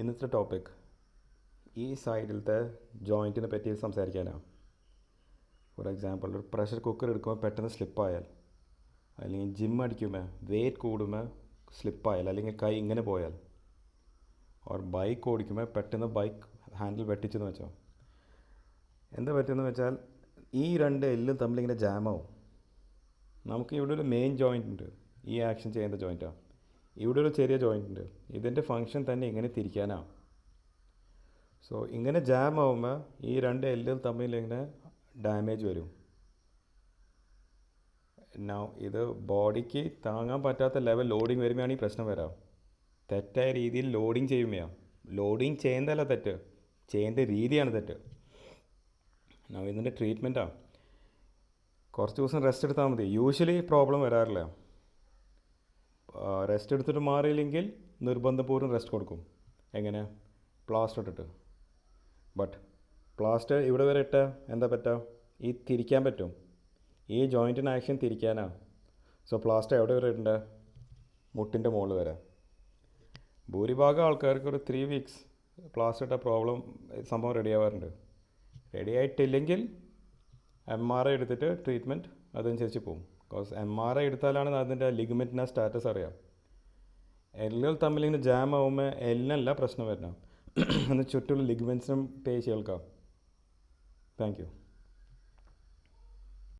ഇന്നത്തെ ടോപ്പിക് ഈ സൈഡിലത്തെ ജോയിൻറ്റിനെ പറ്റി സംസാരിക്കാനാണ്. ഫോർ എക്സാമ്പിൾ, ഒരു പ്രഷർ കുക്കർ എടുക്കുമ്പോൾ പെട്ടെന്ന് സ്ലിപ്പായാൽ, അല്ലെങ്കിൽ ജിം അടിക്കുമ്പോൾ വെയിറ്റ് കൂടുമ്പോൾ സ്ലിപ്പായാൽ, അല്ലെങ്കിൽ കൈ ഇങ്ങനെ പോയാൽ, ഓർ ബൈക്ക് ഓടിക്കുമ്പോൾ പെട്ടെന്ന് ബൈക്ക് ഹാൻഡിൽ വെട്ടിച്ചെന്ന് വെച്ചോ, എന്താ പറ്റുമെന്ന് വെച്ചാൽ ഈ രണ്ട് എല്ലും തമ്മിലിങ്ങനെ ജാമാവും. നമുക്ക് ഇവിടെ ഒരു മെയിൻ ജോയിൻ്റ് ഉണ്ട്, ഈ ആക്ഷൻ ചെയ്യുന്ന ജോയിൻറ്റാണ്. ഇവിടെ ഒരു ചെറിയ ജോയിൻ്റ് ഉണ്ട്, ഇതിൻ്റെ ഫങ്ഷൻ തന്നെ ഇങ്ങനെ തിരിക്കാനാണ്. സോ ഇങ്ങനെ ജാം ആവുമ്പോൾ ഈ രണ്ട് എല്ലും തമ്മിൽ ഇങ്ങനെ ഡാമേജ് വരും. ഇത് ബോഡിക്ക് താങ്ങാൻ പറ്റാത്ത ലെവൽ ലോഡിങ് വരുമ്പോഴാണ് ഈ പ്രശ്നം വരാം. തെറ്റായ രീതിയിൽ ലോഡിങ് ചെയ്യുമ്പോൾ, ലോഡിങ് ചെയ്യുന്നതല്ല തെറ്റ്, ചെയ്യേണ്ട രീതിയാണ് തെറ്റ്. ഇതിൻ്റെ ട്രീറ്റ്മെൻറ്റാണ്. കുറച്ച് ദിവസം റെസ്റ്റ് എടുത്താൽ മതി. യൂഷ്വലി പ്രോബ്ലം വരാറില്ല. റെസ്റ്റ് എടുത്തിട്ട് മാറിയില്ലെങ്കിൽ നിർബന്ധപൂർവ്വം റെസ്റ്റ് കൊടുക്കും. എങ്ങനെ? പ്ലാസ്റ്റർ ഇട്ടിട്ട്. ബട്ട് പ്ലാസ്റ്റർ ഇവിടെ വരെ ഇട്ടാൽ എന്താ പറ്റുക? ഈ തിരിക്കാൻ പറ്റും, ഈ ജോയിൻറ്റിന് ആക്ഷൻ തിരിക്കാനാണ്. സോ പ്ലാസ്റ്റർ എവിടെ വരെ ഇടേണ്ട? മുട്ടിൻ്റെ മുകളിൽ വരെ. ഭൂരിഭാഗം ആൾക്കാർക്ക് ഒരു 3 weeks പ്ലാസ്റ്റർ ഇട്ട സംഭവം റെഡി ആവാറുണ്ട്. റെഡി ആയിട്ടില്ലെങ്കിൽ MRI എടുത്തിട്ട് ട്രീറ്റ്മെൻറ്റ് അതനുസരിച്ച് പോകും. ബിക്കോസ് MRI എടുത്താലാണ് അതിൻ്റെ ലിഗമെൻറ്റിൻ്റെ സ്റ്റാറ്റസ് അറിയാം. എല്ലുകൾ തമ്മിലിങ്ങനെ ജാം ആവുമ്പോൾ എല്ലിനല്ല പ്രശ്നം വരുന്നത്, അതിന് ചുറ്റുള്ള ലിഗമെൻറ്റ്സിനും പേശികൾക്കാം. Thank you.